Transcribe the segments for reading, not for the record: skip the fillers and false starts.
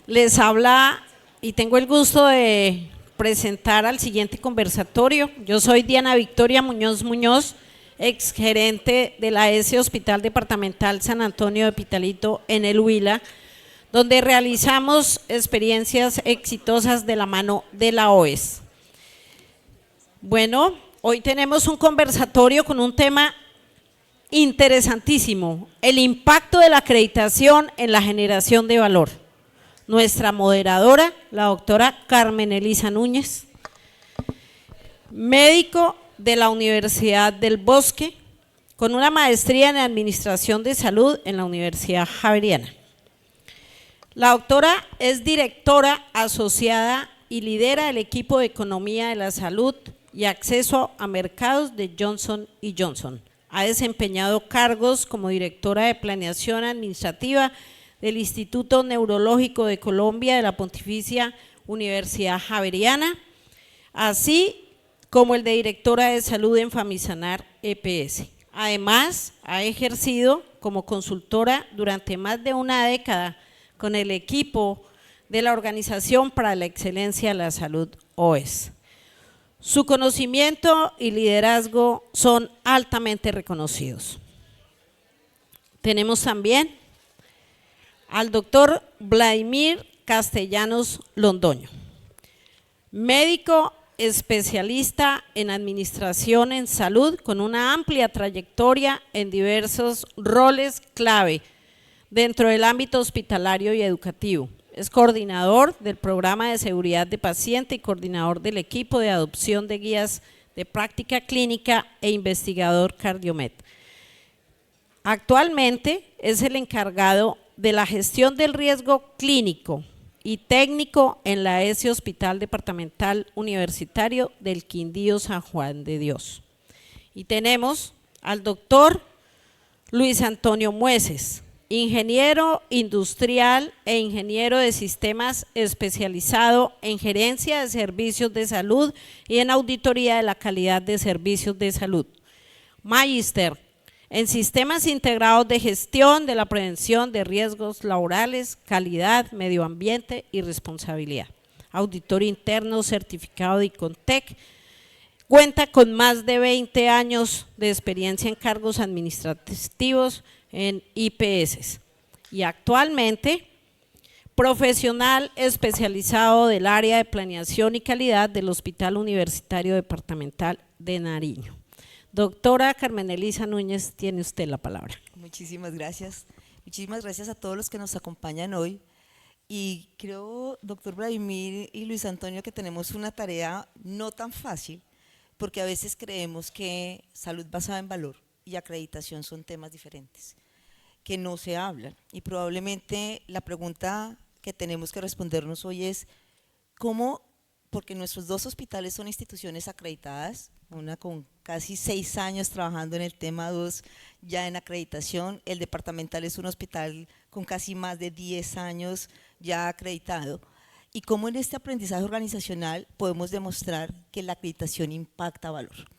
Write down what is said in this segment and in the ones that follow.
Les habla y tengo el gusto de presentar al siguiente conversatorio. Yo soy Diana Victoria Muñoz Muñoz, exgerente de la S Hospital Departamental San Antonio de Pitalito en el Huila, donde realizamos experiencias exitosas de la mano de la OES. Bueno, hoy tenemos un conversatorio con un tema interesantísimo: el impacto de la acreditación en la generación de valor. Nuestra moderadora, la doctora Carmen Elisa Núñez, médico de la Universidad del Bosque, con una maestría en Administración de Salud en la Universidad Javeriana. La doctora es directora asociada y lidera el equipo de Economía de la Salud y Acceso a Mercados de Johnson & Johnson. Ha desempeñado cargos como directora de Planeación Administrativa del Instituto Neurológico de Colombia de la Pontificia Universidad Javeriana, así como el de directora de Salud en Famisanar EPS. Además, ha ejercido como consultora durante más de una década con el equipo de la Organización para la Excelencia de la Salud, OES. Su conocimiento y liderazgo son altamente reconocidos. Tenemos también al doctor Vladimir Castellanos Londoño, médico especialista en administración en salud con una amplia trayectoria en diversos roles clave dentro del ámbito hospitalario y educativo. Es coordinador del programa de seguridad de paciente y coordinador del equipo de adopción de guías de práctica clínica e investigador CardioMed. Actualmente es el encargado de la gestión del riesgo clínico y técnico en la S Hospital Departamental Universitario del Quindío San Juan de Dios. Y tenemos al doctor Luis Antonio Mueces, ingeniero industrial e ingeniero de sistemas especializado en gerencia de servicios de salud y en auditoría de la calidad de servicios de salud. Magíster en sistemas integrados de gestión de la prevención de riesgos laborales, calidad, medio ambiente y responsabilidad. Auditor interno certificado de ICONTEC. Cuenta con más de 20 años de experiencia en cargos administrativos en IPS y actualmente profesional especializado del área de planeación y calidad del Hospital Universitario Departamental de Nariño. Doctora Carmen Elisa Núñez, tiene usted la palabra. Muchísimas gracias. Muchísimas gracias a todos los que nos acompañan hoy. Y creo, doctor Vladimir y Luis Antonio, que tenemos una tarea no tan fácil, porque a veces creemos que salud basada en valor y acreditación son temas diferentes, que no se hablan. Y probablemente la pregunta que tenemos que respondernos hoy es ¿cómo? Porque nuestros dos hospitales son instituciones acreditadas, una con casi 6 años trabajando en el tema, 2 ya en acreditación. El departamental es un hospital con casi más de 10 años ya acreditado. Y cómo en este aprendizaje organizacional podemos demostrar que la acreditación impacta valor.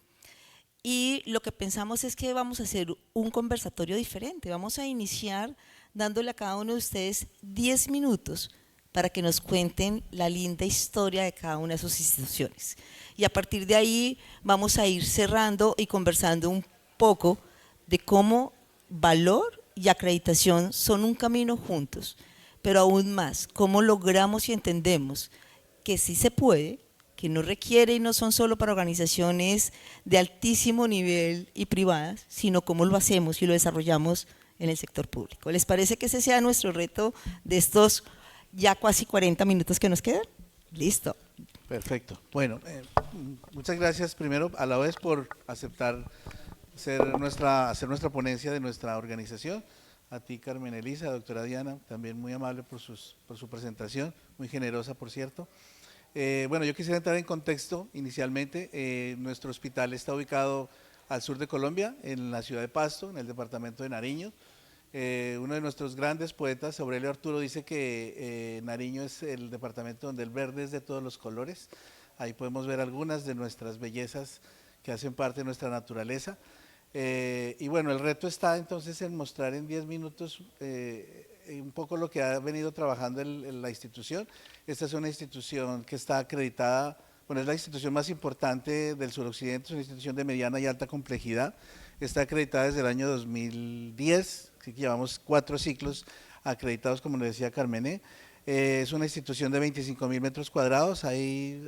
Y lo que pensamos es que vamos a hacer un conversatorio diferente. Vamos a iniciar dándole a cada uno de ustedes 10 minutos para que nos cuenten la linda historia de cada una de sus instituciones. Y a partir de ahí vamos a ir cerrando y conversando un poco de cómo valor y acreditación son un camino juntos, pero aún más, cómo logramos y entendemos que sí se puede, que no requiere y no son solo para organizaciones de altísimo nivel y privadas, sino cómo lo hacemos y lo desarrollamos en el sector público. ¿Les parece que ese sea nuestro reto de estos ya casi 40 minutos que nos quedan? Listo. Perfecto. Bueno, muchas gracias primero a la OES por aceptar hacer nuestra ponencia de nuestra organización. A ti, Carmen Elisa, doctora Diana, también muy amable por su presentación, muy generosa, por cierto. Bueno, yo quisiera entrar en contexto inicialmente. Nuestro hospital está ubicado al sur de Colombia, en la ciudad de Pasto, en el departamento de Nariño. Uno de nuestros grandes poetas, Aurelio Arturo, dice que Nariño es el departamento donde el verde es de todos los colores. Ahí podemos ver algunas de nuestras bellezas que hacen parte de nuestra naturaleza. Y bueno, el reto está entonces en mostrar en 10 minutos un poco lo que ha venido trabajando la institución. Esta es una institución que está acreditada, bueno, es la institución más importante del suroccidente, es una institución de mediana y alta complejidad. Está acreditada desde el año 2010, así que llevamos 4 ciclos acreditados, como le decía Carmené. Es una institución de 25.000 metros cuadrados, hay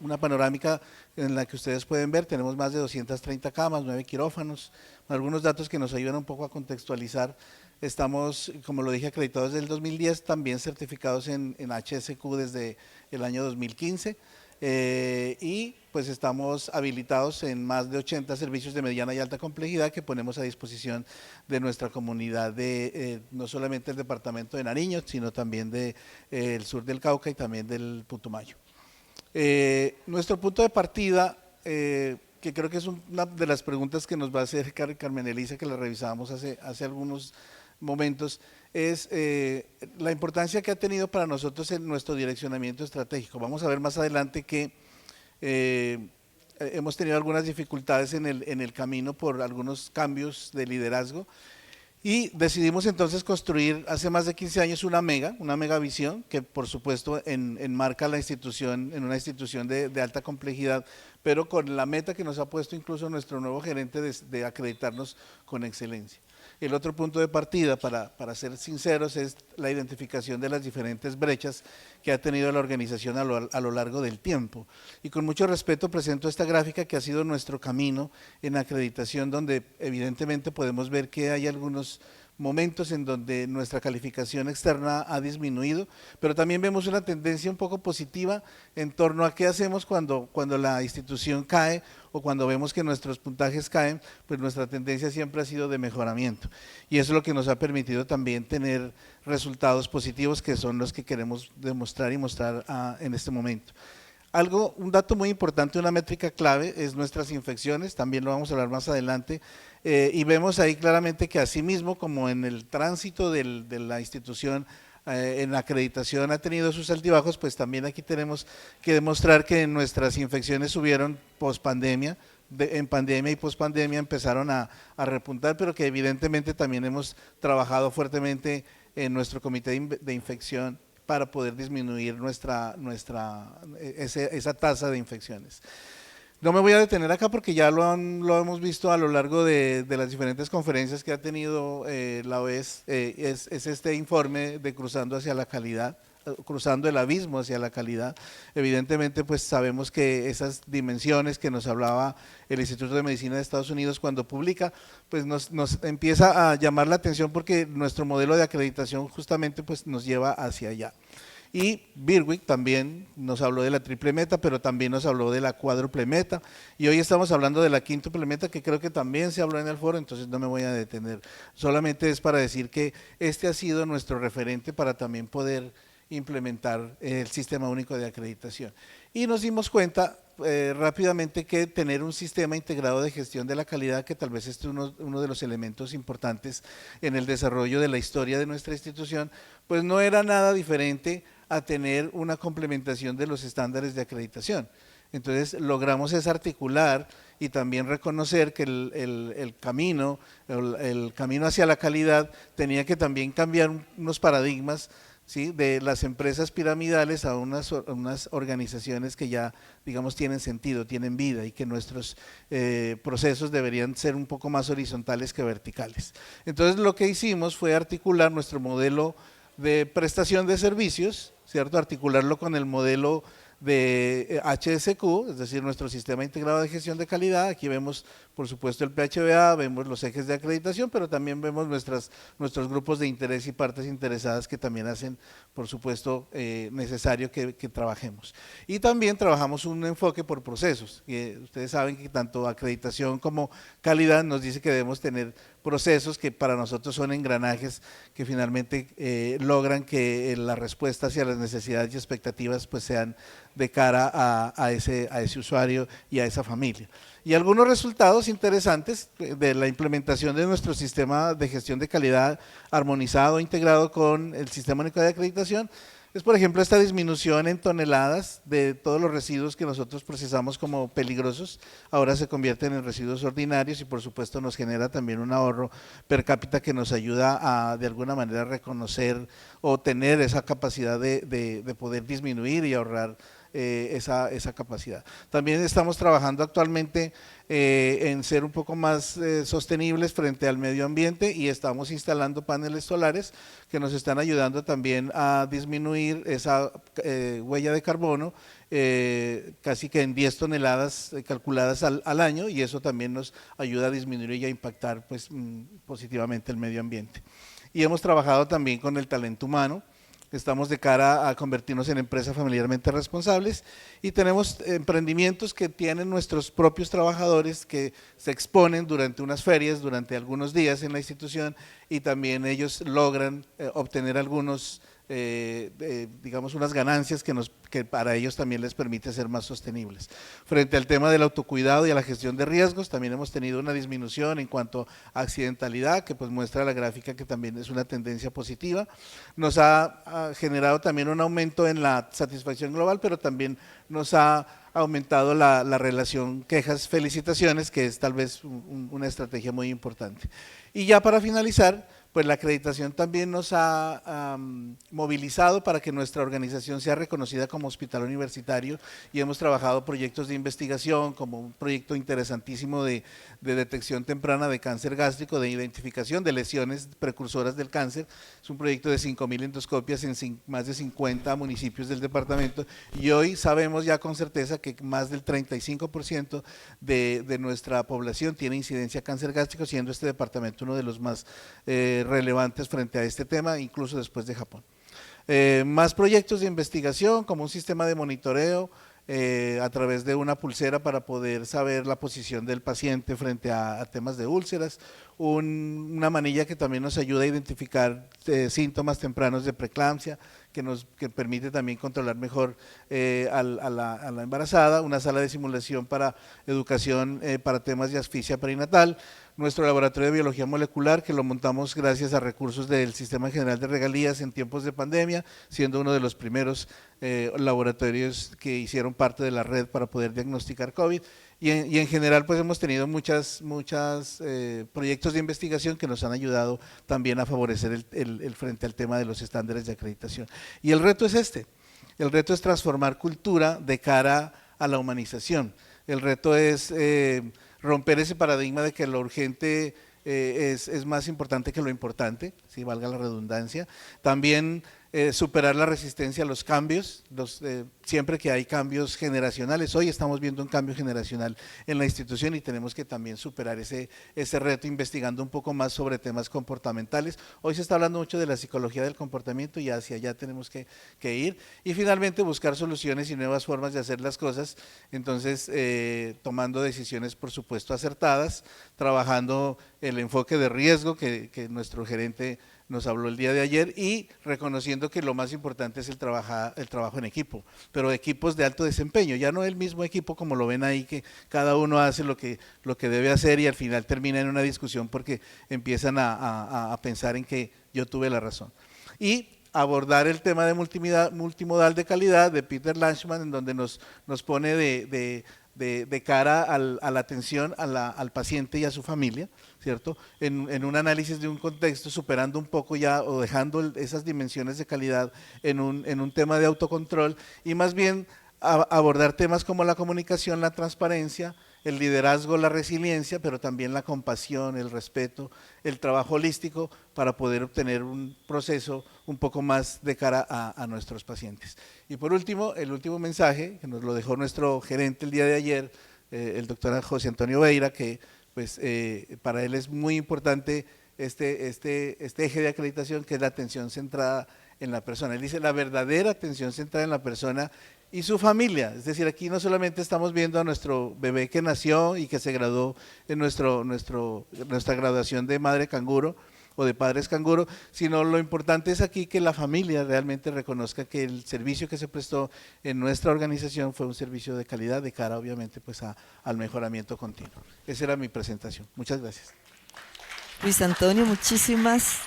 una panorámica en la que ustedes pueden ver, tenemos más de 230 camas, 9 quirófanos, algunos datos que nos ayudan un poco a contextualizar. Estamos, como lo dije, acreditados desde el 2010, también certificados en HSQ desde el año 2015. Y pues estamos habilitados en más de 80 servicios de mediana y alta complejidad que ponemos a disposición de nuestra comunidad de no solamente el departamento de Nariño, sino también del sur del Cauca y también del Putumayo. Nuestro punto de partida, que creo que es una de las preguntas que nos va a hacer Carmen Elisa, que la revisábamos hace algunos momentos, es la importancia que ha tenido para nosotros en nuestro direccionamiento estratégico. Vamos a ver más adelante que hemos tenido algunas dificultades en el camino por algunos cambios de liderazgo y decidimos entonces construir hace más de 15 años una mega visión que por supuesto enmarca la institución en una institución de alta complejidad, pero con la meta que nos ha puesto incluso nuestro nuevo gerente de acreditarnos con excelencia. El otro punto de partida, para ser sinceros, es la identificación de las diferentes brechas que ha tenido la organización a lo largo del tiempo. Y con mucho respeto presento esta gráfica que ha sido nuestro camino en acreditación, donde evidentemente podemos ver que hay algunos momentos en donde nuestra calificación externa ha disminuido, pero también vemos una tendencia un poco positiva en torno a qué hacemos cuando la institución cae o cuando vemos que nuestros puntajes caen, pues nuestra tendencia siempre ha sido de mejoramiento. Y eso es lo que nos ha permitido también tener resultados positivos que son los que queremos demostrar y mostrar en este momento. Un dato muy importante, una métrica clave es nuestras infecciones, también lo vamos a hablar más adelante, y vemos ahí claramente que así mismo como en el tránsito de la institución en la acreditación ha tenido sus altibajos, pues también aquí tenemos que demostrar que nuestras infecciones subieron pospandemia, en pandemia y pospandemia empezaron a repuntar, pero que evidentemente también hemos trabajado fuertemente en nuestro comité de infección para poder disminuir esa tasa de infecciones. No me voy a detener acá porque ya lo hemos visto a lo largo de las diferentes conferencias que ha tenido la OES, es este informe de Cruzando hacia la calidad, cruzando el abismo hacia la calidad. Evidentemente pues sabemos que esas dimensiones que nos hablaba el Instituto de Medicina de Estados Unidos cuando publica, pues nos empieza a llamar la atención porque nuestro modelo de acreditación justamente pues nos lleva hacia allá. Y Birwick también nos habló de la triple meta, pero también nos habló de la cuádruple meta, y hoy estamos hablando de la quíntuple meta, que creo que también se habló en el foro, entonces no me voy a detener. Solamente es para decir que este ha sido nuestro referente para también poder implementar el Sistema Único de Acreditación. Y nos dimos cuenta rápidamente que tener un sistema integrado de gestión de la calidad, que tal vez es uno de los elementos importantes en el desarrollo de la historia de nuestra institución, pues no era nada diferente a tener una complementación de los estándares de acreditación. Entonces logramos articular y también reconocer que el camino hacia la calidad tenía que también cambiar unos paradigmas, ¿sí?, de las empresas piramidales a unas organizaciones que ya, digamos, tienen sentido, tienen vida, y que nuestros procesos deberían ser un poco más horizontales que verticales. Entonces lo que hicimos fue articular nuestro modelo de prestación de servicios, ¿cierto?, articularlo con el modelo de HSQ, es decir, nuestro Sistema Integrado de Gestión de Calidad. Aquí vemos por supuesto el PHBA, vemos los ejes de acreditación, pero también vemos nuestros grupos de interés y partes interesadas que también hacen por supuesto necesario que trabajemos. Y también trabajamos un enfoque por procesos, que ustedes saben que tanto acreditación como calidad nos dice que debemos tener procesos que para nosotros son engranajes que finalmente logran que la respuesta hacia las necesidades y expectativas pues sean de cara a ese usuario y a esa familia. Y algunos resultados interesantes de la implementación de nuestro sistema de gestión de calidad armonizado, integrado con el Sistema Único de Acreditación, es, por ejemplo, esta disminución en toneladas de todos los residuos que nosotros procesamos como peligrosos, ahora se convierten en residuos ordinarios y por supuesto nos genera también un ahorro per cápita que nos ayuda a de alguna manera reconocer o tener esa capacidad de poder disminuir y ahorrar esa capacidad. También estamos trabajando actualmente en ser un poco más sostenibles frente al medio ambiente y estamos instalando paneles solares que nos están ayudando también a disminuir esa huella de carbono casi que en 10 toneladas calculadas al año, y eso también nos ayuda a disminuir y a impactar pues, positivamente el medio ambiente. Y hemos trabajado también con el talento humano. Estamos de cara a convertirnos en empresas familiarmente responsables y tenemos emprendimientos que tienen nuestros propios trabajadores que se exponen durante unas ferias, durante algunos días en la institución, y también ellos logran obtener algunos, digamos, unas ganancias que para ellos también les permite ser más sostenibles. Frente al tema del autocuidado y a la gestión de riesgos, también hemos tenido una disminución en cuanto a accidentalidad, que pues muestra la gráfica que también es una tendencia positiva. Nos ha generado también un aumento en la satisfacción global, pero también nos ha aumentado la relación quejas-felicitaciones, que es tal vez una estrategia muy importante. Y ya para finalizar, pues la acreditación también nos ha movilizado para que nuestra organización sea reconocida como hospital universitario, y hemos trabajado proyectos de investigación como un proyecto interesantísimo de detección temprana de cáncer gástrico, de identificación de lesiones precursoras del cáncer. Es un proyecto de 5.000 endoscopias en más de 50 municipios del departamento, y hoy sabemos ya con certeza que más del 35% de nuestra población tiene incidencia cáncer gástrico, siendo este departamento uno de los más relevantes frente a este tema, incluso después de Japón. Más proyectos de investigación como un sistema de monitoreo a través de una pulsera para poder saber la posición del paciente frente a temas de úlceras, una manilla que también nos ayuda a identificar síntomas tempranos de preeclampsia, que permite también controlar mejor a la embarazada, una sala de simulación para educación para temas de asfixia perinatal, nuestro laboratorio de biología molecular, que lo montamos gracias a recursos del Sistema General de Regalías en tiempos de pandemia, siendo uno de los primeros laboratorios que hicieron parte de la red para poder diagnosticar COVID, y en general pues hemos tenido muchos proyectos de investigación que nos han ayudado también a favorecer el frente al tema de los estándares de acreditación. Y el reto es el reto es transformar cultura de cara a la humanización. El reto es romper ese paradigma de que lo urgente es más importante que lo importante, si valga la redundancia. También superar la resistencia a los cambios, siempre que hay cambios generacionales. Hoy estamos viendo un cambio generacional en la institución y tenemos que también superar ese reto investigando un poco más sobre temas comportamentales. Hoy se está hablando mucho de la psicología del comportamiento y hacia allá tenemos que ir. Y finalmente buscar soluciones y nuevas formas de hacer las cosas, entonces tomando decisiones por supuesto acertadas, trabajando el enfoque de riesgo que nuestro gerente nos habló el día de ayer, y reconociendo que lo más importante es el trabajo en equipo, pero equipos de alto desempeño, ya no el mismo equipo como lo ven ahí, que cada uno hace lo que debe hacer y al final termina en una discusión porque empiezan a pensar en que yo tuve la razón. Y abordar el tema de multimodal de calidad de Peter Lanchman, en donde nos pone de cara a la atención al paciente y a su familia, ¿cierto? En un análisis de un contexto, superando un poco ya o dejando esas dimensiones de calidad en un tema de autocontrol, y más bien abordar temas como la comunicación, la transparencia, el liderazgo, la resiliencia, pero también la compasión, el respeto, el trabajo holístico para poder obtener un proceso un poco más de cara a nuestros pacientes. Y por último, el último mensaje que nos lo dejó nuestro gerente el día de ayer, el doctor José Antonio Beira, que pues para él es muy importante este eje de acreditación, que es la atención centrada en la persona. Él dice la verdadera atención centrada en la persona y su familia, es decir, aquí no solamente estamos viendo a nuestro bebé que nació y que se graduó en nuestra graduación de madre canguro o de padres canguro, sino lo importante es aquí que la familia realmente reconozca que el servicio que se prestó en nuestra organización fue un servicio de calidad, de cara obviamente pues al mejoramiento continuo. Esa era mi presentación. Muchas gracias. Luis Antonio, muchísimas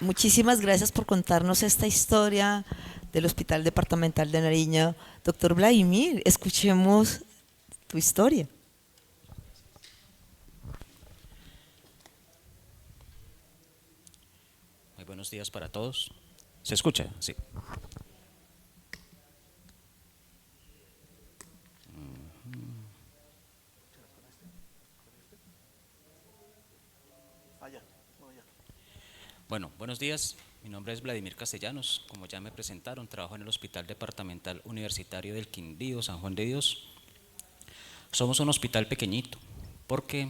muchísimas gracias por contarnos esta historia del Hospital Departamental de Nariño. Doctor Vladimir, escuchemos tu historia. Muy buenos días para todos. ¿Se escucha? Sí. Bueno, buenos días. Mi nombre es Vladimir Castellanos. Como ya me presentaron, trabajo en el Hospital Departamental Universitario del Quindío, San Juan de Dios. Somos un hospital pequeñito porque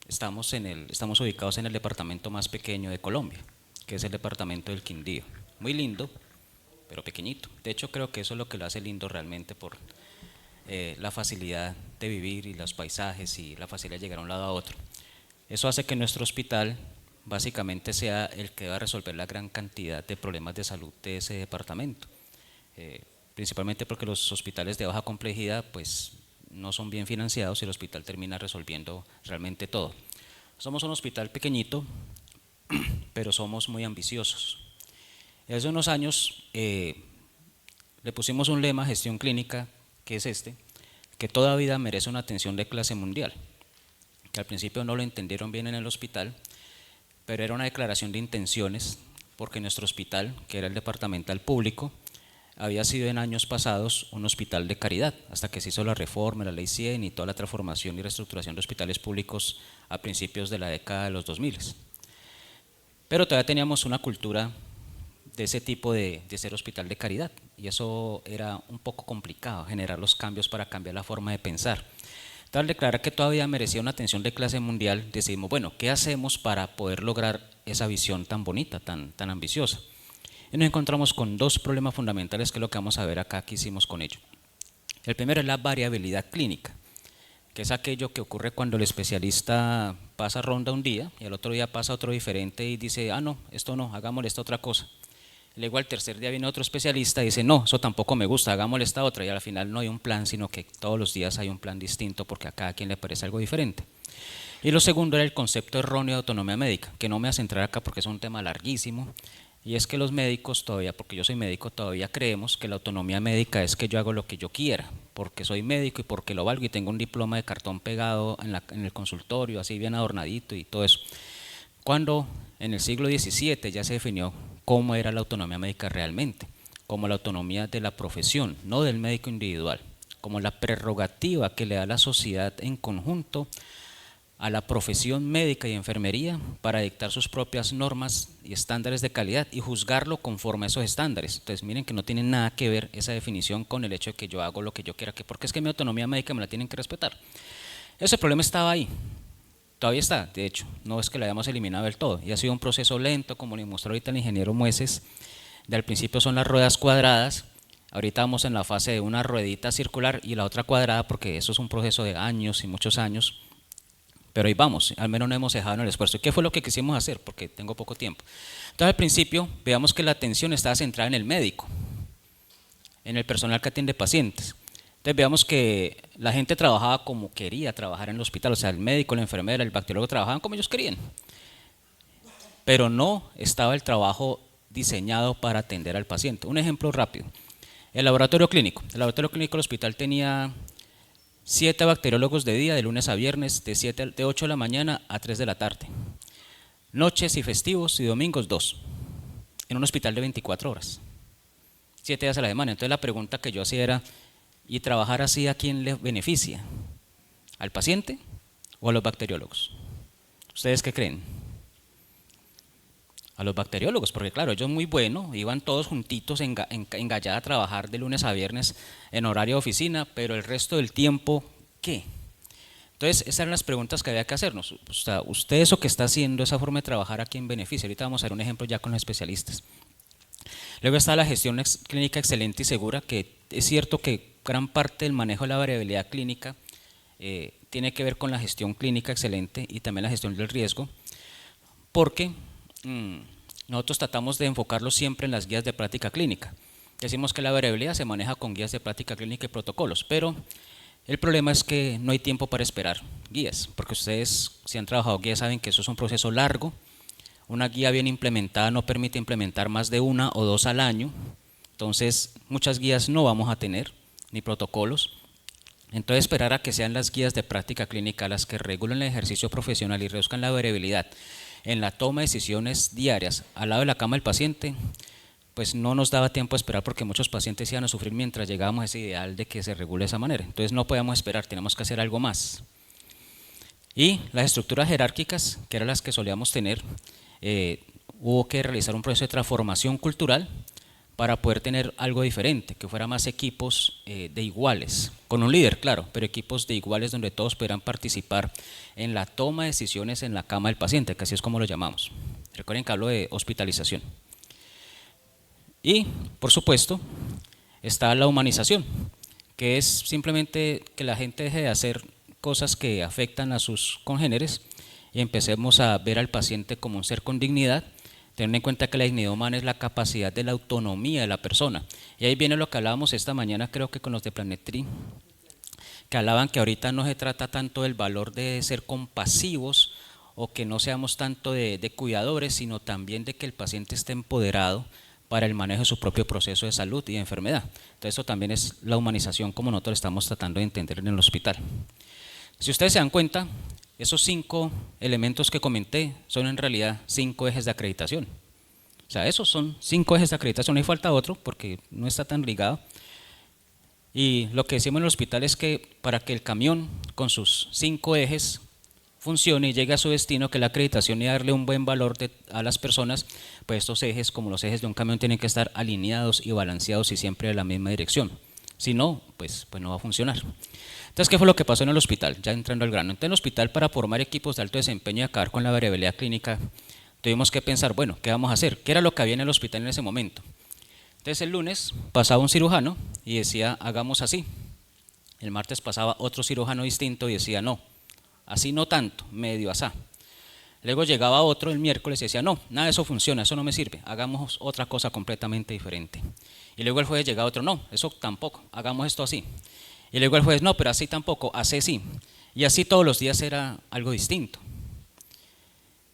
estamos ubicados en el departamento más pequeño de Colombia, que es el departamento del Quindío. Muy lindo, pero pequeñito. De hecho, creo que eso es lo que lo hace lindo realmente por la facilidad de vivir y los paisajes y la facilidad de llegar de un lado a otro. Eso hace que nuestro hospital básicamente sea el que va a resolver la gran cantidad de problemas de salud de ese departamento, principalmente porque los hospitales de baja complejidad pues no son bien financiados y el hospital termina resolviendo realmente todo. Somos un hospital pequeñito, pero somos muy ambiciosos. Hace unos años le pusimos un lema a gestión clínica, que es que toda vida merece una atención de clase mundial, que al principio no lo entendieron bien en el hospital, pero era una declaración de intenciones, porque nuestro hospital, que era el departamental público, había sido en años pasados un hospital de caridad, hasta que se hizo la reforma, la ley 100 y toda la transformación y reestructuración de hospitales públicos a principios de la década de los 2000. Pero todavía teníamos una cultura de ese tipo de ser hospital de caridad, y eso era un poco complicado, generar los cambios para cambiar la forma de pensar. Al declarar que todavía merecía una atención de clase mundial, decidimos, bueno, ¿qué hacemos para poder lograr esa visión tan bonita, tan ambiciosa? Y nos encontramos con dos problemas fundamentales, que es lo que vamos a ver acá, que hicimos con ello. El primero es la variabilidad clínica, que es aquello que ocurre cuando el especialista pasa ronda un día y al otro día pasa otro diferente y dice, no, esto no, hagámosle esta otra cosa. Luego al tercer día viene otro especialista y dice, no, eso tampoco me gusta, hagámosle esta otra, y al final no hay un plan, sino que todos los días hay un plan distinto porque a cada quien le parece algo diferente. Y lo segundo era el concepto erróneo de autonomía médica, que no me voy a centrar acá porque es un tema larguísimo, y es que los médicos todavía, porque yo soy médico, todavía creemos que la autonomía médica es que yo hago lo que yo quiera, porque soy médico y porque lo valgo y tengo un diploma de cartón pegado en el consultorio, así bien adornadito y todo eso. Cuando en el siglo XVII ya se definió cómo era la autonomía médica realmente, como la autonomía de la profesión, no del médico individual, como la prerrogativa que le da la sociedad en conjunto a la profesión médica y enfermería para dictar sus propias normas y estándares de calidad y juzgarlo conforme a esos estándares. Entonces miren que no tiene nada que ver esa definición con el hecho de que yo hago lo que yo quiera, porque es que mi autonomía médica me la tienen que respetar. Ese problema estaba ahí. Todavía está, de hecho, no es que lo hayamos eliminado del todo, y ha sido un proceso lento, como le mostró ahorita el ingeniero Mueces. De al principio son las ruedas cuadradas, ahorita vamos en la fase de una ruedita circular y la otra cuadrada, porque eso es un proceso de años y muchos años, pero ahí vamos, al menos no hemos dejado en el esfuerzo. ¿Y qué fue lo que quisimos hacer? Porque tengo poco tiempo. Entonces al principio veamos que la atención estaba centrada en el médico, en el personal que atiende pacientes. Entonces veamos que la gente trabajaba como quería trabajar en el hospital, o sea, el médico, la enfermera, el bacteriólogo trabajaban como ellos querían, pero no estaba el trabajo diseñado para atender al paciente. Un ejemplo rápido, el laboratorio clínico. El laboratorio clínico del hospital tenía 7 bacteriólogos de día, de lunes a viernes, de 8 de la mañana a 3 de la tarde. Noches y festivos y domingos 2, en un hospital de 24 horas, 7 días a la semana. Entonces la pregunta que yo hacía era, ¿y trabajar así a quién le beneficia? ¿Al paciente o a los bacteriólogos? ¿Ustedes qué creen? A los bacteriólogos, porque claro, ellos muy buenos, iban todos juntitos en Gallada a trabajar de lunes a viernes en horario de oficina, pero el resto del tiempo, ¿qué? Entonces, esas eran las preguntas que había que hacernos. O sea, ¿usted eso que está haciendo, esa forma de trabajar, a quién beneficia? Ahorita vamos a ver un ejemplo ya con los especialistas. Luego está la gestión clínica excelente y segura, que es cierto que gran parte del manejo de la variabilidad clínica tiene que ver con la gestión clínica excelente y también la gestión del riesgo, porque nosotros tratamos de enfocarlo siempre en las guías de práctica clínica. Decimos que la variabilidad se maneja con guías de práctica clínica y protocolos, pero el problema es que no hay tiempo para esperar guías, porque ustedes, si han trabajado guías, saben que eso es un proceso largo. una guía bien implementada no permite implementar más de 1 o 2 al año, entonces muchas guías no vamos a tener, ni protocolos. Entonces esperar a que sean las guías de práctica clínica las que regulen el ejercicio profesional y reduzcan la variabilidad en la toma de decisiones diarias al lado de la cama del paciente, pues no nos daba tiempo a esperar porque muchos pacientes iban a sufrir mientras llegábamos a ese ideal de que se regule de esa manera. Entonces no podíamos esperar, tenemos que hacer algo más. Y las estructuras jerárquicas, que eran las que solíamos tener, hubo que realizar un proceso de transformación cultural para poder tener algo diferente, que fuera más equipos de iguales, con un líder, claro, pero equipos de iguales donde todos pudieran participar en la toma de decisiones en la cama del paciente, que así es como lo llamamos. Recuerden que hablo de hospitalización. Y, por supuesto, está la humanización, que es simplemente que la gente deje de hacer cosas que afectan a sus congéneres y empecemos a ver al paciente como un ser con dignidad, teniendo en cuenta que la dignidad humana es la capacidad de la autonomía de la persona. Y ahí viene lo que hablábamos esta mañana, creo que con los de Planetri, que hablaban que ahorita no se trata tanto del valor de ser compasivos o que no seamos tanto de cuidadores, sino también de que el paciente esté empoderado para el manejo de su propio proceso de salud y de enfermedad. Entonces eso también es la humanización como nosotros estamos tratando de entender en el hospital. Si ustedes se dan cuenta, esos 5 elementos que comenté son en realidad 5 ejes de acreditación. O sea, esos son 5 ejes de acreditación, no hay falta otro porque no está tan ligado. Y lo que decimos en el hospital es que para que el camión con sus 5 ejes funcione y llegue a su destino, que la acreditación y darle un buen valor a las personas, pues estos ejes, como los ejes de un camión, tienen que estar alineados y balanceados y siempre en la misma dirección. Si no, pues no va a funcionar. Entonces, ¿qué fue lo que pasó en el hospital? Ya entrando al grano. Entonces, en el hospital, para formar equipos de alto desempeño y acabar con la variabilidad clínica, tuvimos que pensar, bueno, ¿qué vamos a hacer? ¿Qué era lo que había en el hospital en ese momento? Entonces, el lunes pasaba un cirujano y decía, hagamos así. El martes pasaba otro cirujano distinto y decía, no, así no tanto, medio asá. Luego llegaba otro el miércoles y decía, no, nada de eso funciona, eso no me sirve, hagamos otra cosa completamente diferente. Y luego el jueves llegaba otro, no, eso tampoco, hagamos esto así. Y luego el jueves, no, pero así tampoco, así sí. Y así todos los días era algo distinto.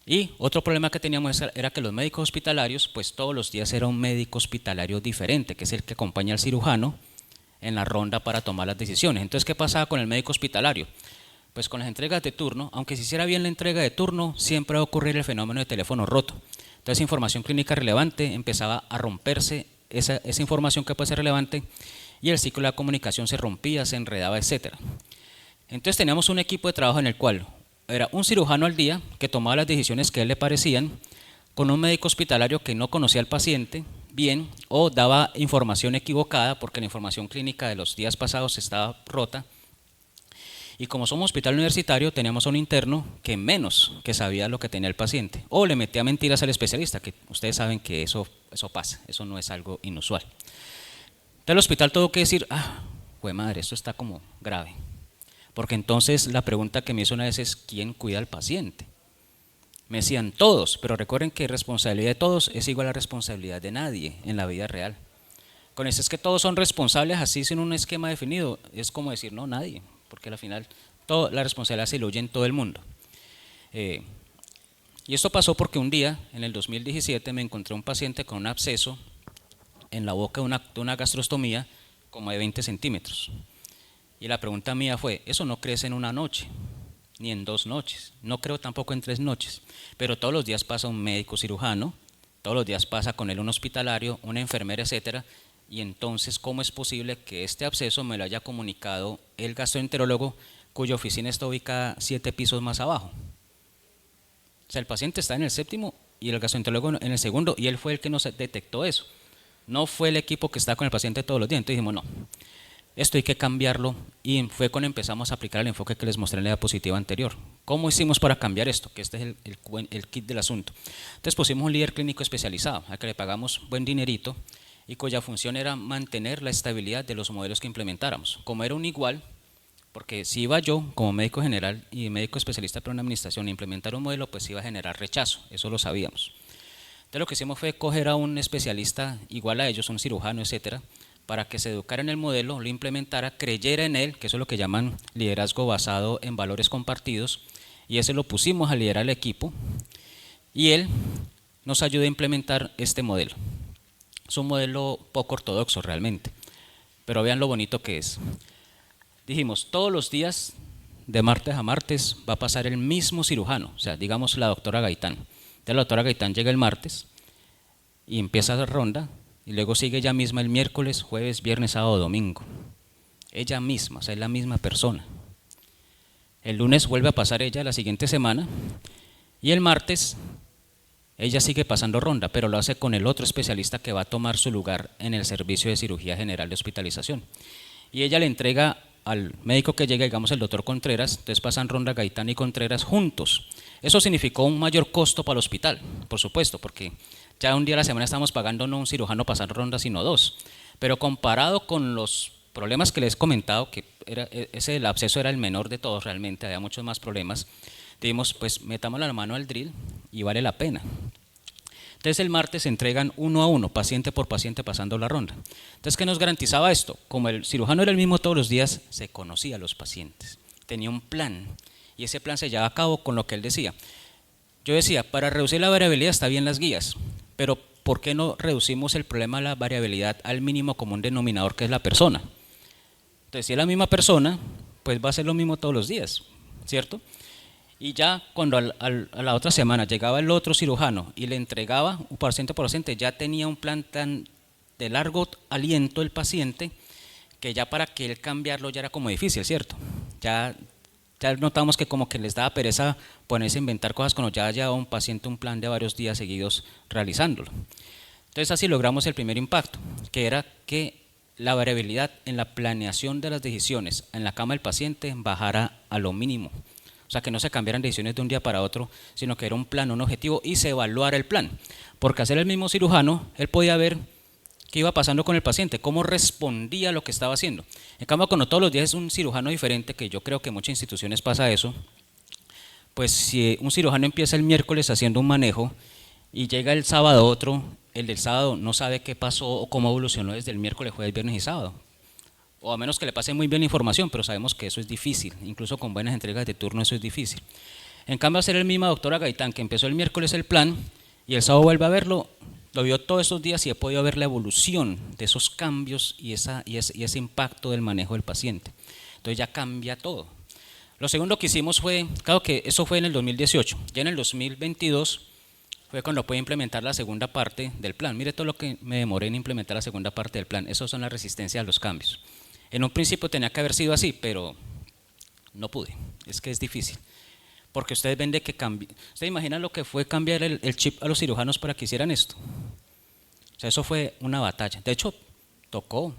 Y otro problema que teníamos era que los médicos hospitalarios, pues todos los días era un médico hospitalario diferente, que es el que acompaña al cirujano en la ronda para tomar las decisiones. Entonces, ¿qué pasaba con el médico hospitalario? Pues con las entregas de turno, aunque se hiciera bien la entrega de turno, siempre va a ocurrir el fenómeno de teléfono roto. Entonces, información clínica relevante empezaba a romperse, esa información que puede ser relevante, y el ciclo de la comunicación se rompía, se enredaba, etc. Entonces teníamos un equipo de trabajo en el cual era un cirujano al día que tomaba las decisiones que a él le parecían, con un médico hospitalario que no conocía al paciente bien o daba información equivocada porque la información clínica de los días pasados estaba rota. Y como somos hospital universitario, teníamos a un interno que menos que sabía lo que tenía el paciente o le metía mentiras al especialista, que ustedes saben que eso pasa, eso no es algo inusual. Entonces el hospital tuvo que decir, jue madre, esto está como grave. Porque entonces la pregunta que me hizo una vez es, ¿quién cuida al paciente? Me decían todos, pero recuerden que responsabilidad de todos es igual a responsabilidad de nadie en la vida real. Con eso es que todos son responsables así sin un esquema definido, es como decir, no, nadie, porque al final la responsabilidad se diluye en todo el mundo. Y esto pasó porque un día, en el 2017, me encontré un paciente con un absceso en la boca de una gastrostomía como de 20 centímetros. Y la pregunta mía fue, eso no crece en una noche, ni en 2 noches, no creo tampoco en 3 noches, pero todos los días pasa un médico cirujano, todos los días pasa con él un hospitalario, una enfermera, etcétera, y entonces, ¿cómo es posible que este absceso me lo haya comunicado el gastroenterólogo cuya oficina está ubicada 7 pisos más abajo? O sea, el paciente está en el 7º y el gastroenterólogo en el 2º, y él fue el que nos detectó eso. No fue el equipo que está con el paciente todos los días. Entonces dijimos, no, esto hay que cambiarlo, y fue cuando empezamos a aplicar el enfoque que les mostré en la diapositiva anterior. ¿Cómo hicimos para cambiar esto? Que este es el kit del asunto. Entonces pusimos un líder clínico especializado, al que le pagamos buen dinerito, y cuya función era mantener la estabilidad de los modelos que implementáramos. Como era un igual, porque si iba yo como médico general y médico especialista para una administración a implementar un modelo, pues iba a generar rechazo, eso lo sabíamos. Entonces lo que hicimos fue coger a un especialista igual a ellos, un cirujano, etcétera, para que se educara en el modelo, lo implementara, creyera en él, que eso es lo que llaman liderazgo basado en valores compartidos, y ese lo pusimos a liderar el equipo, y él nos ayuda a implementar este modelo. Es un modelo poco ortodoxo realmente, pero vean lo bonito que es. Dijimos, todos los días, de martes a martes, va a pasar el mismo cirujano, o sea, digamos la doctora Gaitán. Entonces la doctora Gaitán llega el martes y empieza la ronda, y luego sigue ella misma el miércoles, jueves, viernes, sábado, domingo. Ella misma, o sea, es la misma persona. El lunes vuelve a pasar ella la siguiente semana, y el martes ella sigue pasando ronda, pero lo hace con el otro especialista que va a tomar su lugar en el servicio de cirugía general de hospitalización. Y ella le entrega al médico que llega, digamos el doctor Contreras, entonces pasan ronda Gaitán y Contreras juntos. Eso significó un mayor costo para el hospital, por supuesto, porque ya un día a la semana estamos pagando no un cirujano pasar ronda, sino dos. Pero comparado con los problemas que les he comentado, que el absceso era el menor de todos realmente, había muchos más problemas, dijimos, pues metamos la mano al drill y vale la pena. Entonces el martes se entregan uno a uno, paciente por paciente, pasando la ronda. Entonces, ¿qué nos garantizaba esto? Como el cirujano era el mismo todos los días, se conocía a los pacientes, tenía un plan, y ese plan se llevaba a cabo con lo que él decía. Yo decía, para reducir la variabilidad está bien las guías, pero ¿por qué no reducimos el problema de la variabilidad al mínimo común denominador, que es la persona? Entonces, si es la misma persona, pues va a ser lo mismo todos los días, ¿cierto? Y ya cuando a la otra semana llegaba el otro cirujano y le entregaba un paciente por paciente, ya tenía un plan tan de largo aliento el paciente, que ya para que él cambiarlo ya era como difícil, ¿cierto? Ya notamos que como que les daba pereza ponerse a inventar cosas cuando ya llevaba un paciente un plan de varios días seguidos realizándolo. Entonces así logramos el primer impacto, que era que la variabilidad en la planeación de las decisiones en la cama del paciente bajara a lo mínimo. O sea, que no se cambiaran decisiones de un día para otro, sino que era un plan, un objetivo, y se evaluara el plan. Porque al ser el mismo cirujano, él podía ver qué iba pasando con el paciente, cómo respondía a lo que estaba haciendo. En cambio, cuando todos los días es un cirujano diferente, que yo creo que en muchas instituciones pasa eso, pues si un cirujano empieza el miércoles haciendo un manejo y llega el sábado otro, el del sábado no sabe qué pasó o cómo evolucionó desde el miércoles, jueves, viernes y sábado. O a menos que le pase muy bien la información, pero sabemos que eso es difícil, incluso con buenas entregas de turno eso es difícil. En cambio, hacer el mismo doctora Gaitán, que empezó el miércoles el plan y el sábado vuelve a verlo, lo vio todos estos días y he podido ver la evolución de esos cambios y ese impacto del manejo del paciente. Entonces ya cambia todo. Lo segundo que hicimos fue, claro que eso fue en el 2018, ya en el 2022 fue cuando pude implementar la segunda parte del plan. Mire todo lo que me demoré en implementar la segunda parte del plan, eso son las resistencias a los cambios. En un principio tenía que haber sido así, pero no pude, es que es difícil. Porque ustedes ven de que cambie. ¿Ustedes imaginan lo que fue cambiar el chip a los cirujanos para que hicieran esto? O sea, eso fue una batalla. De hecho, tocó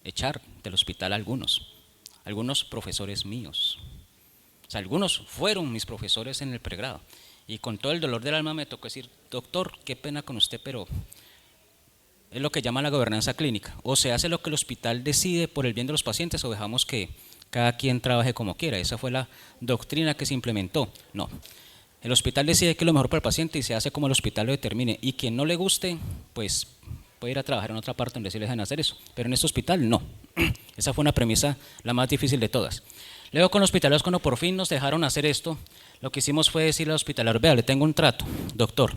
echar del hospital a algunos profesores míos. O sea, algunos fueron mis profesores en el pregrado. Y con todo el dolor del alma me tocó decir, doctor, qué pena con usted, pero es lo que llaman la gobernanza clínica. O se hace lo que el hospital decide por el bien de los pacientes o dejamos que cada quien trabaje como quiera. Esa fue la doctrina que se implementó. No, el hospital decide qué es lo mejor para el paciente y se hace como el hospital lo determine. Y quien no le guste, pues puede ir a trabajar en otra parte donde sí le dejan hacer eso. Pero en este hospital no. Esa fue una premisa la más difícil de todas. Luego con los hospitaleros, cuando por fin nos dejaron hacer esto, lo que hicimos fue decirle al hospitalero, vea, le tengo un trato, doctor.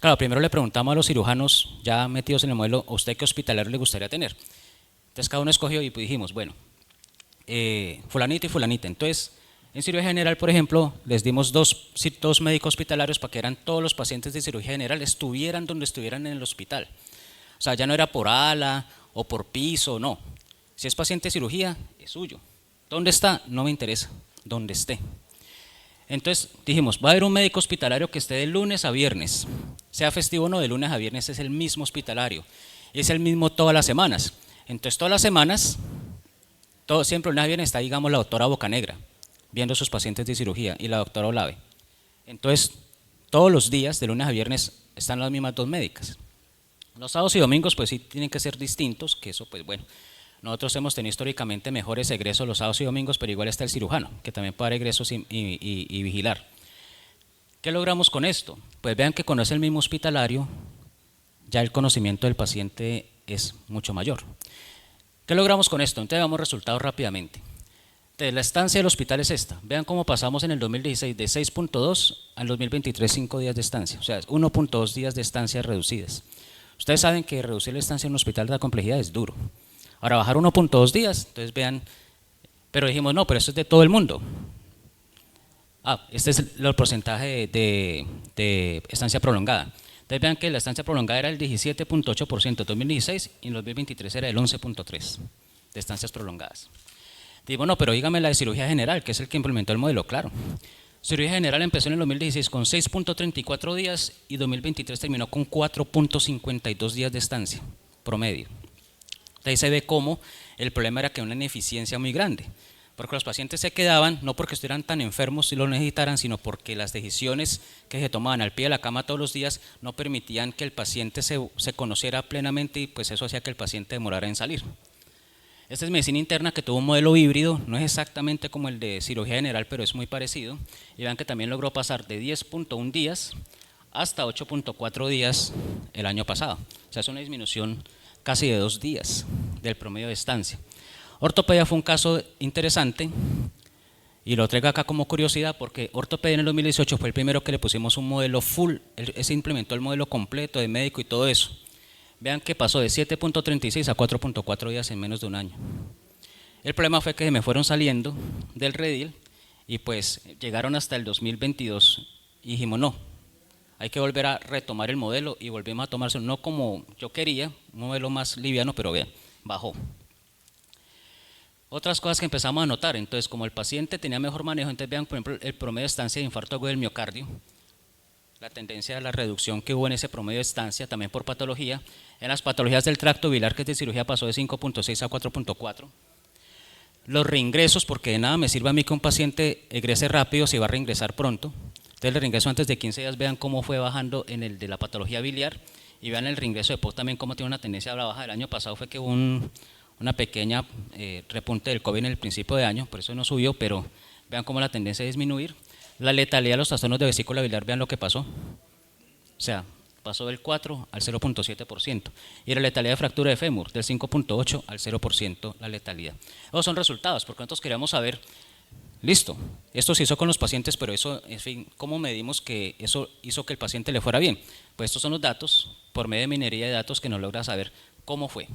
Claro, primero le preguntamos a los cirujanos ya metidos en el modelo, ¿a usted qué hospitalero le gustaría tener? Entonces cada uno escogió y dijimos, bueno, fulanita y fulanita. Entonces, en cirugía general, por ejemplo, les dimos dos médicos hospitalarios para que eran todos los pacientes de cirugía general, estuvieran donde estuvieran en el hospital. O sea, ya no era por ala o por piso, no. Si es paciente de cirugía, es suyo. ¿Dónde está? No me interesa, donde esté. Entonces dijimos, va a haber un médico hospitalario que esté de lunes a viernes, sea festivo o no, de lunes a viernes es el mismo hospitalario, es el mismo todas las semanas. Entonces todas las semanas, siempre el lunes a viernes está, digamos, la doctora Bocanegra, viendo a sus pacientes de cirugía, y la doctora Olave. Entonces todos los días, de lunes a viernes, están las mismas dos médicas. Los sábados y domingos pues sí tienen que ser distintos, que eso pues bueno. Nosotros hemos tenido históricamente mejores egresos los sábados y domingos, pero igual está el cirujano, que también puede dar egresos y vigilar. ¿Qué logramos con esto? Pues vean que cuando es el mismo hospitalario, ya el conocimiento del paciente es mucho mayor. ¿Qué logramos con esto? Entonces veamos resultados rápidamente. Entonces, la estancia del hospital es esta. Vean cómo pasamos en el 2016 de 6.2 al 2023 5 días de estancia, o sea, 1.2 días de estancia reducidas. Ustedes saben que reducir la estancia en un hospital de la complejidad es duro. Ahora, bajar 1.2 días, entonces vean, pero dijimos, no, pero esto es de todo el mundo. Este es el porcentaje de estancia prolongada. Entonces vean que la estancia prolongada era el 17.8% en 2016 y en 2023 era el 11.3% de estancias prolongadas. Digo, no, pero dígame la de cirugía general, que es el que implementó el modelo, claro. Cirugía general empezó en el 2016 con 6.34 días y 2023 terminó con 4.52 días de estancia promedio. Ahí se ve cómo el problema era que una ineficiencia muy grande, porque los pacientes se quedaban no porque estuvieran tan enfermos si lo necesitaran, sino porque las decisiones que se tomaban al pie de la cama todos los días no permitían que el paciente se conociera plenamente y pues eso hacía que el paciente demorara en salir. Esta es medicina interna que tuvo un modelo híbrido, no es exactamente como el de cirugía general, pero es muy parecido. Y vean que también logró pasar de 10.1 días hasta 8.4 días el año pasado. O sea, es una disminución casi de 2 días del promedio de estancia. Ortopedia fue un caso interesante y lo traigo acá como curiosidad porque ortopedia en el 2018 fue el primero que le pusimos un modelo full, se implementó el modelo completo de médico y todo eso. Vean que pasó de 7.36 a 4.4 días en menos de un año. El problema fue que se me fueron saliendo del redil y pues llegaron hasta el 2022 y dijimos no, hay que volver a retomar el modelo y volvimos a tomarse no como yo quería, un modelo más liviano, pero vean, bajó. Otras cosas que empezamos a notar, entonces como el paciente tenía mejor manejo, entonces vean por ejemplo el promedio de estancia de infarto agudo del miocardio, la tendencia de la reducción que hubo en ese promedio de estancia, también por patología. En las patologías del tracto biliar, que es de cirugía, pasó de 5.6 a 4.4. Los reingresos, porque de nada me sirve a mí que un paciente egrese rápido si va a reingresar pronto. Entonces el reingreso antes de 15 días, vean cómo fue bajando en el de la patología biliar y vean el reingreso de POC también cómo tiene una tendencia a la baja. El año pasado fue que hubo una pequeña repunte del COVID en el principio de año, por eso no subió, pero vean cómo la tendencia es disminuir. La letalidad de los trastornos de vesícula biliar, vean lo que pasó. O sea, pasó del 4 al 0.7%. Y la letalidad de fractura de fémur, del 5.8 al 0% la letalidad. Esos son resultados, porque nosotros queríamos saber, listo, esto se hizo con los pacientes, pero eso, en fin, ¿cómo medimos que eso hizo que el paciente le fuera bien? Pues estos son los datos, por medio de minería de datos, que nos logra saber cómo fue.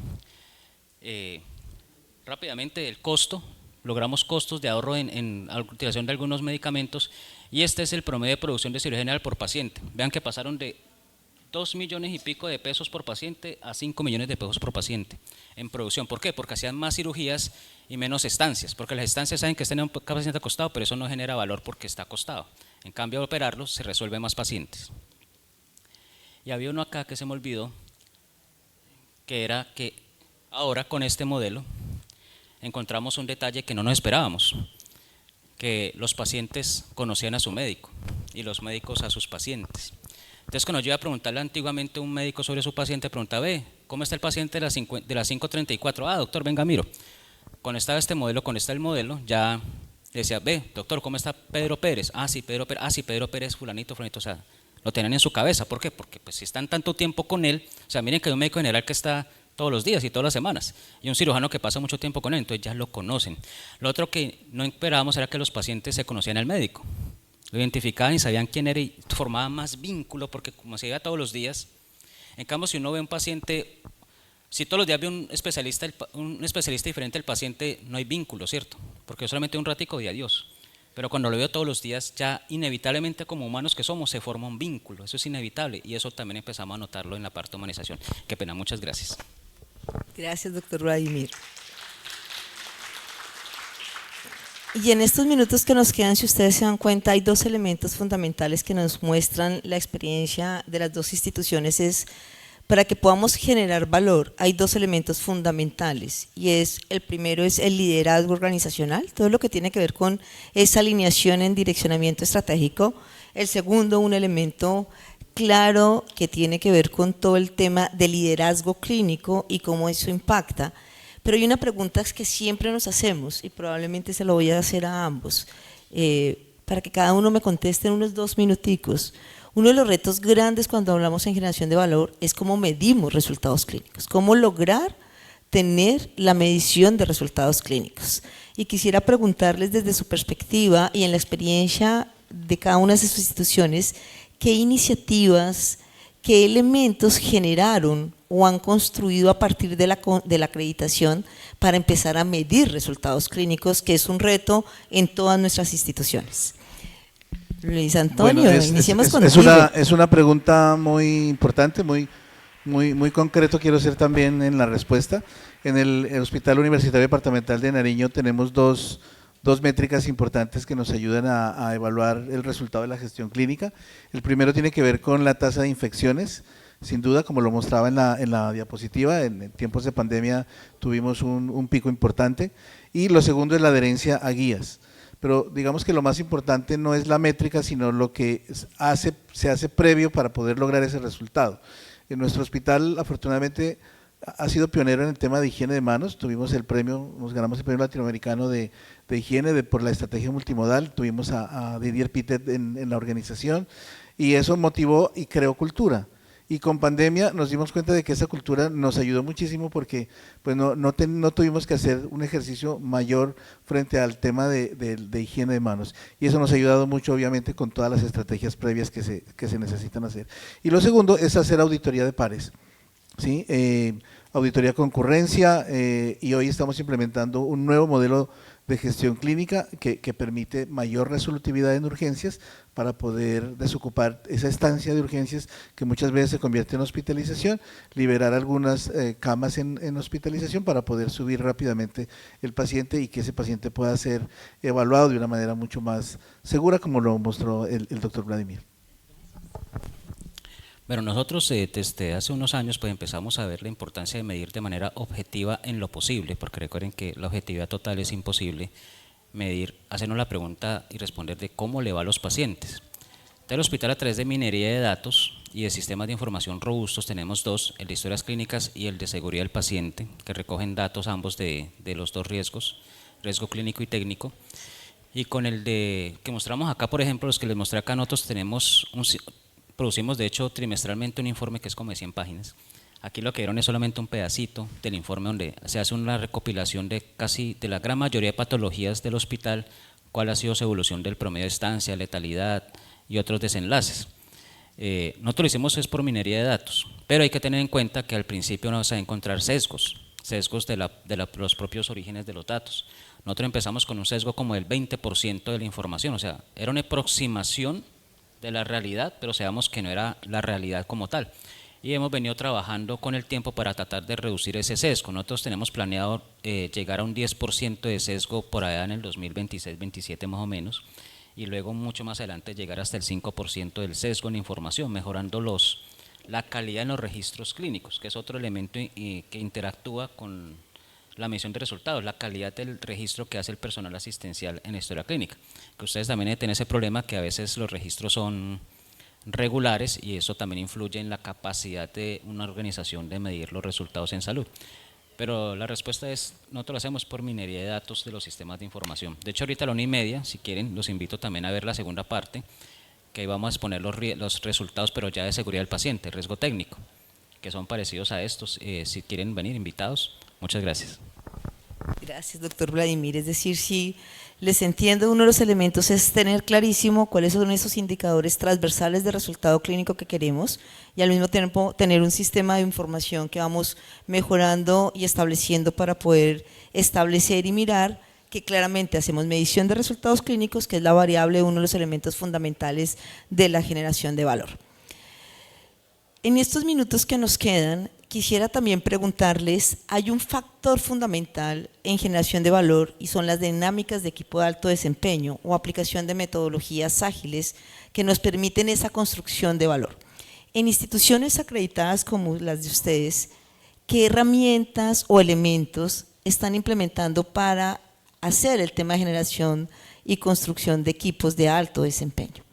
Rápidamente, el costo. Logramos costos de ahorro en la utilización de algunos medicamentos y este es el promedio de producción de cirugía general por paciente. Vean que pasaron de 2 millones y pico de pesos por paciente a 5 millones de pesos por paciente en producción. ¿Por qué? Porque hacían más cirugías y menos estancias, porque las estancias saben que están en cada paciente acostado, pero eso no genera valor porque está acostado. En cambio, al operarlos se resuelven más pacientes. Y había uno acá que se me olvidó, que era que ahora con este modelo encontramos un detalle que no nos esperábamos, que los pacientes conocían a su médico y los médicos a sus pacientes. Entonces cuando yo iba a preguntarle antiguamente a un médico sobre su paciente, preguntaba, ¿cómo está el paciente de las 5:34? Doctor, venga, miro. Cuando estaba este modelo, el modelo, ya decía, doctor, ¿cómo está Pedro Pérez? Sí, Pedro Pérez, sí, Pedro Pérez, fulanito, o sea, lo tenían en su cabeza. ¿Por qué? Porque pues si están tanto tiempo con él, o sea, miren que hay un médico general que está todos los días y todas las semanas, y un cirujano que pasa mucho tiempo con él, entonces ya lo conocen. Lo otro que no esperábamos era que los pacientes se conocían al médico, lo identificaban y sabían quién era y formaban más vínculo, porque como se veía todos los días, en cambio si uno ve un paciente, si todos los días ve un especialista diferente al paciente, no hay vínculo, ¿cierto? Porque solamente un ratico y adiós. Pero cuando lo veo todos los días, ya inevitablemente como humanos que somos, se forma un vínculo, eso es inevitable, y eso también empezamos a notarlo en la parte de humanización. Qué pena, muchas gracias. Gracias, doctor Vladimir. Y en estos minutos que nos quedan, si ustedes se dan cuenta, hay dos elementos fundamentales que nos muestran la experiencia de las dos instituciones. Para que podamos generar valor, hay dos elementos fundamentales, y el primero es el liderazgo organizacional, todo lo que tiene que ver con esa alineación en direccionamiento estratégico. El segundo, un elemento claro que tiene que ver con todo el tema de liderazgo clínico y cómo eso impacta. Pero hay una pregunta que siempre nos hacemos y probablemente se lo voy a hacer a ambos, para que cada uno me conteste en unos 2 minuticos. Uno de los retos grandes cuando hablamos en generación de valor es cómo medimos resultados clínicos, cómo lograr tener la medición de resultados clínicos. Y quisiera preguntarles desde su perspectiva y en la experiencia de cada una de sus instituciones, ¿qué iniciativas, qué elementos generaron o han construido a partir de la acreditación para empezar a medir resultados clínicos, que es un reto en todas nuestras instituciones? Luis Antonio, Bueno, iniciemos contigo. es una pregunta muy importante, muy concreto quiero ser también en la respuesta. En el Hospital Universitario Departamental de Nariño tenemos dos métricas importantes que nos ayudan a evaluar el resultado de la gestión clínica. El primero tiene que ver con la tasa de infecciones. Sin duda, como lo mostraba en la diapositiva, en tiempos de pandemia tuvimos un pico importante. Y lo segundo es la adherencia a guías. Pero digamos que lo más importante no es la métrica, sino lo que se hace previo para poder lograr ese resultado. En nuestro hospital, afortunadamente, ha sido pionero en el tema de higiene de manos. Tuvimos el premio, nos ganamos el premio latinoamericano de higiene por la estrategia multimodal. Tuvimos a Didier Pitet en la organización y eso motivó y creó cultura. Y con pandemia nos dimos cuenta de que esa cultura nos ayudó muchísimo porque pues no tuvimos que hacer un ejercicio mayor frente al tema de higiene de manos. Y eso nos ha ayudado mucho, obviamente, con todas las estrategias previas que se necesitan hacer. Y lo segundo es hacer auditoría de pares, ¿sí? Auditoría concurrencia, y hoy estamos implementando un nuevo modelo de gestión clínica que permite mayor resolutividad en urgencias para poder desocupar esa estancia de urgencias que muchas veces se convierte en hospitalización, liberar algunas camas en hospitalización para poder subir rápidamente el paciente y que ese paciente pueda ser evaluado de una manera mucho más segura, como lo mostró el doctor Vladimir. Bueno, nosotros desde hace unos años pues empezamos a ver la importancia de medir de manera objetiva en lo posible, porque recuerden que la objetividad total es imposible medir, hacernos la pregunta y responder de cómo le va a los pacientes. Del hospital, a través de minería de datos y de sistemas de información robustos, tenemos dos, el de historias clínicas y el de seguridad del paciente, que recogen datos ambos de los dos riesgos, riesgo clínico y técnico. Y con el que mostramos acá, por ejemplo, los que les mostré acá, nosotros producimos de hecho trimestralmente un informe que es como de 100 páginas. Aquí lo que vieron es solamente un pedacito del informe donde se hace una recopilación de la gran mayoría de patologías del hospital, cuál ha sido su evolución del promedio de estancia, letalidad y otros desenlaces. Nosotros lo hicimos es por minería de datos, pero hay que tener en cuenta que al principio no vas a encontrar sesgos de los propios orígenes de los datos. Nosotros empezamos con un sesgo como del 20% de la información, o sea, era una aproximación de la realidad, pero sabemos que no era la realidad como tal. Y hemos venido trabajando con el tiempo para tratar de reducir ese sesgo. Nosotros tenemos planeado llegar a un 10% de sesgo por allá en el 2026-27 más o menos, y luego mucho más adelante llegar hasta el 5% del sesgo en información, mejorando la calidad en los registros clínicos, que es otro elemento que interactúa con la medición de resultados, la calidad del registro que hace el personal asistencial en la historia clínica, que ustedes también tienen ese problema que a veces los registros son regulares y eso también influye en la capacidad de una organización de medir los resultados en salud. Pero la respuesta es, nosotros lo hacemos por minería de datos de los sistemas de información. De hecho, ahorita a la 1:30, si quieren, los invito también a ver la segunda parte, que ahí vamos a exponer los resultados, pero ya de seguridad del paciente, riesgo técnico, que son parecidos a estos. Si quieren venir, invitados. Muchas gracias. Gracias, doctor Vladimir. Es decir, si les entiendo, uno de los elementos es tener clarísimo cuáles son esos indicadores transversales de resultado clínico que queremos y al mismo tiempo tener un sistema de información que vamos mejorando y estableciendo para poder establecer y mirar que claramente hacemos medición de resultados clínicos, que es la variable, uno de los elementos fundamentales de la generación de valor. En estos minutos que nos quedan, quisiera también preguntarles, hay un factor fundamental en generación de valor y son las dinámicas de equipo de alto desempeño o aplicación de metodologías ágiles que nos permiten esa construcción de valor. En instituciones acreditadas como las de ustedes, ¿qué herramientas o elementos están implementando para hacer el tema de generación y construcción de equipos de alto desempeño?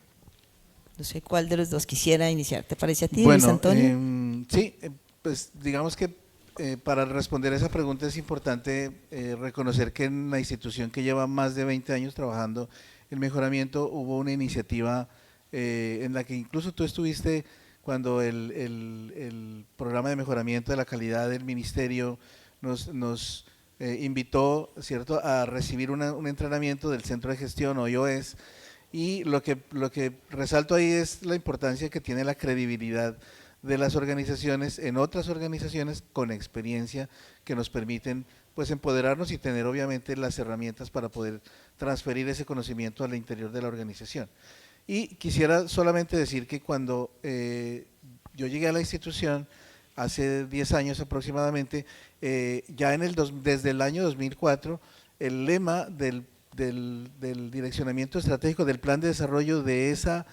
No sé cuál de los dos quisiera iniciar. ¿Te parece a ti, Luis Antonio? Sí, pues digamos que para responder a esa pregunta es importante reconocer que en la institución que lleva más de 20 años trabajando en mejoramiento hubo una iniciativa en la que incluso tú estuviste cuando el programa de mejoramiento de la calidad del ministerio nos invitó, ¿cierto?, a recibir un entrenamiento del Centro de Gestión, o IOES, y lo que resalto ahí es la importancia que tiene la credibilidad de las organizaciones en otras organizaciones con experiencia que nos permiten pues empoderarnos y tener obviamente las herramientas para poder transferir ese conocimiento al interior de la organización. Y quisiera solamente decir que cuando yo llegué a la institución hace 10 años aproximadamente, ya desde el año 2004, el lema del direccionamiento estratégico del plan de desarrollo de esa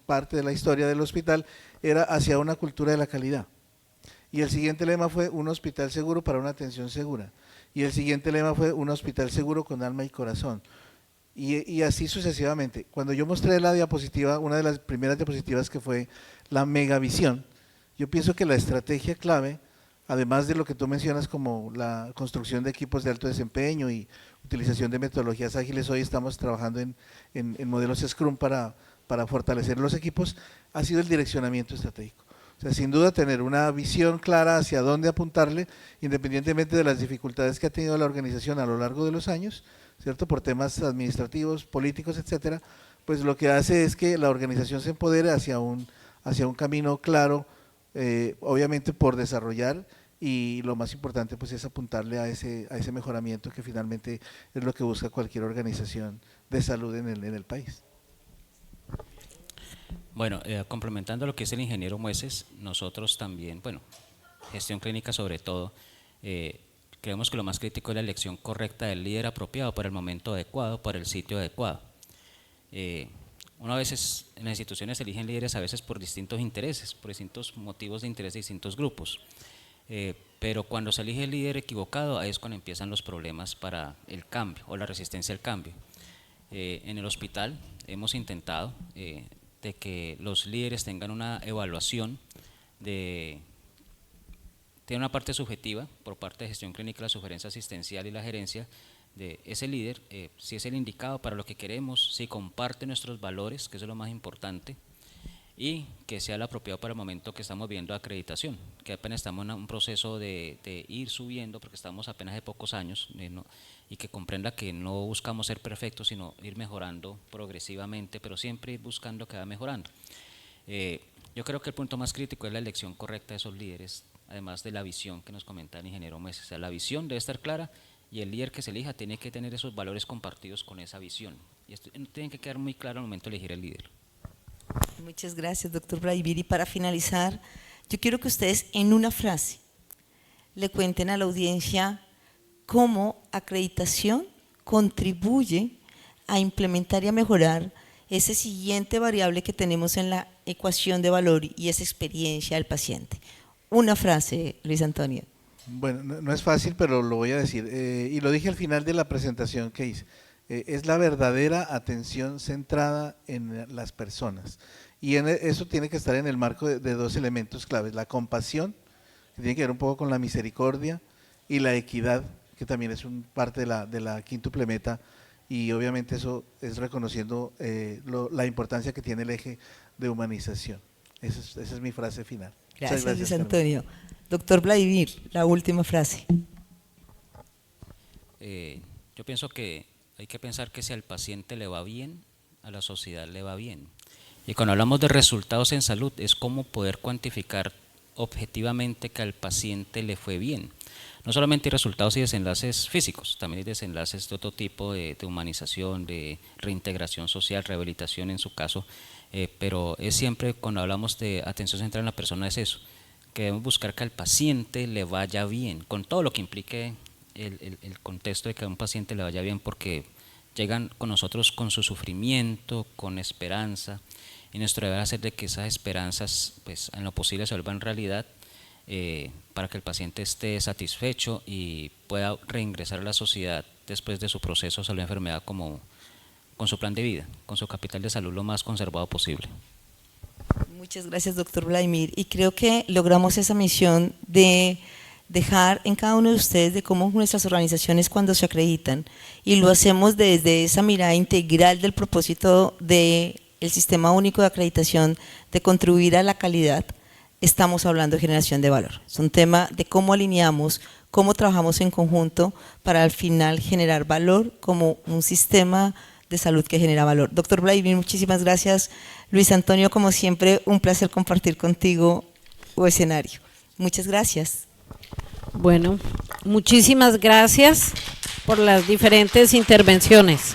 parte de la historia del hospital era hacia una cultura de la calidad. Y el siguiente lema fue un hospital seguro para una atención segura. Y el siguiente lema fue un hospital seguro con alma y corazón. Y así sucesivamente. Cuando yo mostré la diapositiva, una de las primeras diapositivas que fue la megavisión, yo pienso que la estrategia clave, además de lo que tú mencionas como la construcción de equipos de alto desempeño y utilización de metodologías ágiles, hoy estamos trabajando en modelos Scrum para fortalecer los equipos, ha sido el direccionamiento estratégico. O sea, sin duda tener una visión clara hacia dónde apuntarle, independientemente de las dificultades que ha tenido la organización a lo largo de los años, ¿cierto?, por temas administrativos, políticos, etcétera, pues lo que hace es que la organización se empodere hacia un camino claro, obviamente por desarrollar, y lo más importante pues es apuntarle a ese mejoramiento que finalmente es lo que busca cualquier organización de salud en el país. Bueno, complementando lo que es el ingeniero Mueces, nosotros también, bueno, gestión clínica sobre todo, creemos que lo más crítico es la elección correcta del líder apropiado para el momento adecuado, para el sitio adecuado. Una vez en las instituciones eligen líderes a veces por distintos intereses, por distintos motivos de interés de distintos grupos, pero cuando se elige el líder equivocado, ahí es cuando empiezan los problemas para el cambio o la resistencia al cambio. En el hospital hemos intentado de que los líderes tengan una evaluación tiene una parte subjetiva por parte de gestión clínica, la sugerencia asistencial y la gerencia de ese líder, si es el indicado para lo que queremos, si comparte nuestros valores, que eso es lo más importante, y que sea el apropiado para el momento que estamos viendo acreditación, que apenas estamos en un proceso de ir subiendo, porque estamos apenas de pocos años, y que comprenda que no buscamos ser perfectos, sino ir mejorando progresivamente, pero siempre ir buscando que va mejorando. Yo creo que el punto más crítico es la elección correcta de esos líderes, además de la visión que nos comenta el ingeniero Mueces. O sea, la visión debe estar clara y el líder que se elija tiene que tener esos valores compartidos con esa visión. Y esto tiene que quedar muy claro al momento de elegir el líder. Muchas gracias, doctor Vladimir. Y para finalizar, yo quiero que ustedes en una frase le cuenten a la audiencia cómo acreditación contribuye a implementar y a mejorar ese siguiente variable que tenemos en la ecuación de valor y esa experiencia del paciente. Una frase, Luis Antonio. Bueno, no es fácil, pero lo voy a decir, y lo dije al final de la presentación que hice. Es la verdadera atención centrada en las personas, y eso tiene que estar en el marco de dos elementos claves: la compasión, que tiene que ver un poco con la misericordia, y la equidad, que también es parte de la quíntuple meta, y obviamente eso es reconociendo la importancia que tiene el eje de humanización. Esa es mi frase final. Gracias, Luis Antonio. Doctor Vladimir, la última frase. Yo pienso que hay que pensar que si al paciente le va bien, a la sociedad le va bien. Y cuando hablamos de resultados en salud, es cómo poder cuantificar objetivamente que al paciente le fue bien. No solamente hay resultados y desenlaces físicos, también hay desenlaces de otro tipo de humanización, de reintegración social, rehabilitación en su caso, pero es siempre cuando hablamos de atención central en la persona es eso, que debemos buscar que al paciente le vaya bien, con todo lo que implique el contexto de que a un paciente le vaya bien, porque llegan con nosotros con su sufrimiento, con esperanza, y nuestro deber es hacer de que esas esperanzas pues en lo posible se vuelvan realidad, para que el paciente esté satisfecho y pueda reingresar a la sociedad después de su proceso de salud y enfermedad con su plan de vida, con su capital de salud lo más conservado posible. Muchas gracias, doctor Vladimir. Y creo que logramos esa misión de dejar en cada uno de ustedes de cómo nuestras organizaciones cuando se acreditan, y lo hacemos desde esa mirada integral del propósito del Sistema Único de Acreditación, de contribuir a la calidad, estamos hablando de generación de valor. Es un tema de cómo alineamos, cómo trabajamos en conjunto para al final generar valor como un sistema de salud que genera valor. Doctor Vladimir, muchísimas gracias. Luis Antonio, como siempre, un placer compartir contigo tu escenario. Muchas gracias. Bueno, muchísimas gracias por las diferentes intervenciones.